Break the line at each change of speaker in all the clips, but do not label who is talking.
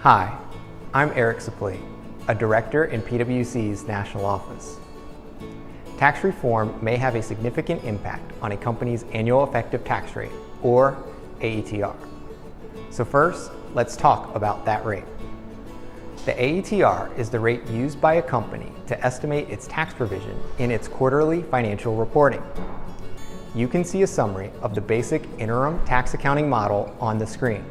Hi, I'm Eric Suplee, a director in PwC's national office. Tax reform may have a significant impact on a company's annual effective tax rate, or AETR. So first, let's talk about that rate. The AETR is the rate used by a company to estimate its tax provision in its quarterly financial reporting. You can see a summary of the basic interim tax accounting model on the screen.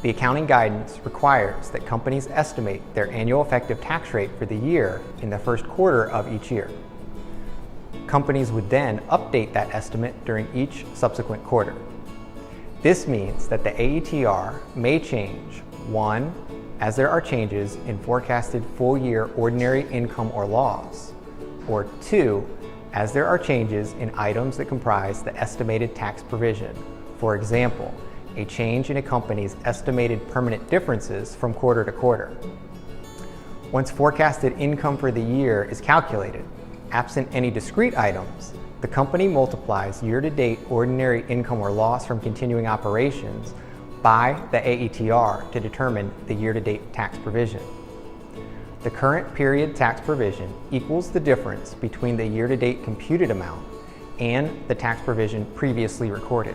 The accounting guidance requires that companies estimate their annual effective tax rate for the year in the first quarter of each year. Companies would then update that estimate during each subsequent quarter. This means that the AETR may change, 1, as there are changes in forecasted full-year ordinary income or loss, or 2, as there are changes in items that comprise the estimated tax provision. For example, a change in a company's estimated permanent differences from quarter to quarter. Once forecasted income for the year is calculated, absent any discrete items, the company multiplies year-to-date ordinary income or loss from continuing operations by the AETR to determine the year-to-date tax provision. The current period tax provision equals the difference between the year-to-date computed amount and the tax provision previously recorded.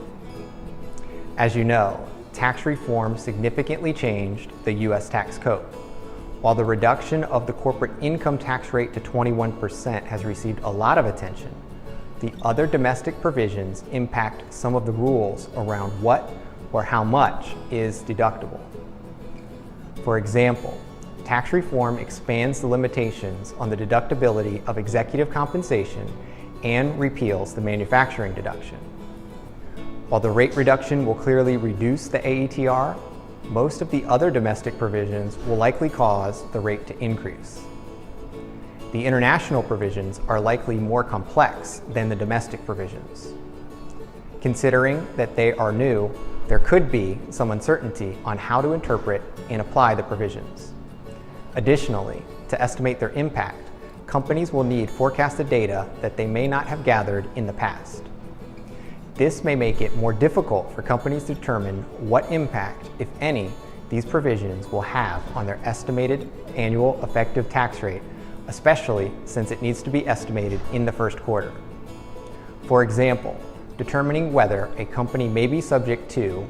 As you know, tax reform significantly changed the U.S. tax code. While the reduction of the corporate income tax rate to 21% has received a lot of attention, the other domestic provisions impact some of the rules around what or how much is deductible. For example, tax reform expands the limitations on the deductibility of executive compensation and repeals the manufacturing deduction. While the rate reduction will clearly reduce the AETR, most of the other domestic provisions will likely cause the rate to increase. The international provisions are likely more complex than the domestic provisions. Considering that they are new, there could be some uncertainty on how to interpret and apply the provisions. Additionally, to estimate their impact, companies will need forecasted data that they may not have gathered in the past. This may make it more difficult for companies to determine what impact, if any, these provisions will have on their estimated annual effective tax rate, especially since it needs to be estimated in the first quarter. For example, determining whether a company may be subject to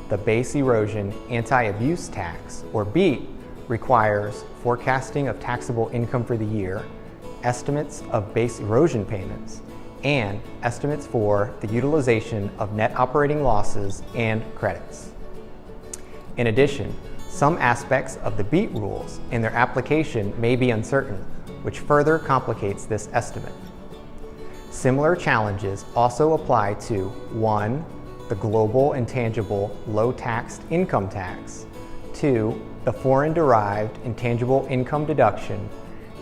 the Base Erosion Anti-Abuse Tax, or BEAT, requires forecasting of taxable income for the year, estimates of base erosion payments, and estimates for the utilization of net operating losses and credits. In addition, some aspects of the BEAT rules and their application may be uncertain, which further complicates this estimate. Similar challenges also apply to 1, the global intangible low-taxed income tax, 2, the foreign-derived intangible income deduction,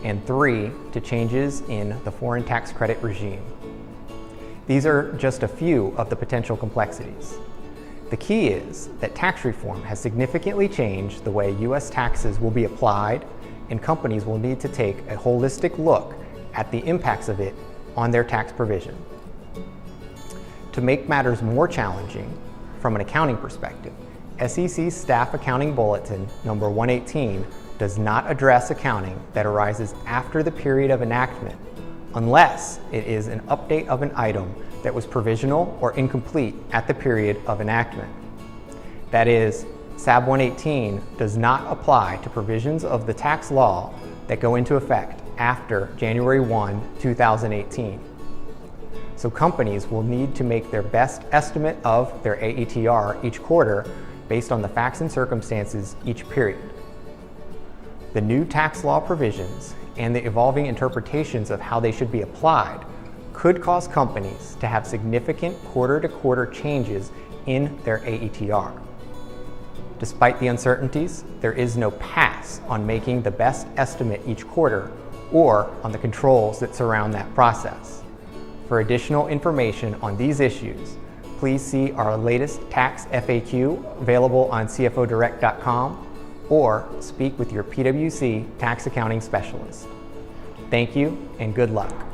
and 3, to changes in the foreign tax credit regime. These are just a few of the potential complexities. The key is that tax reform has significantly changed the way U.S. taxes will be applied, and companies will need to take a holistic look at the impacts of it on their tax provision. To make matters more challenging, from an accounting perspective, SEC's Staff Accounting Bulletin number 118 does not address accounting that arises after the period of enactment, unless it is an update of an item that was provisional or incomplete at the period of enactment. That is, SAB 118 does not apply to provisions of the tax law that go into effect after January 1, 2018. So companies will need to make their best estimate of their AETR each quarter based on the facts and circumstances each period. The new tax law provisions and the evolving interpretations of how they should be applied could cause companies to have significant quarter-to-quarter changes in their AETR. Despite the uncertainties, there is no pass on making the best estimate each quarter or on the controls that surround that process. For additional information on these issues, please see our latest tax FAQ available on cfodirect.com or speak with your PwC tax accounting specialist. Thank you and good luck.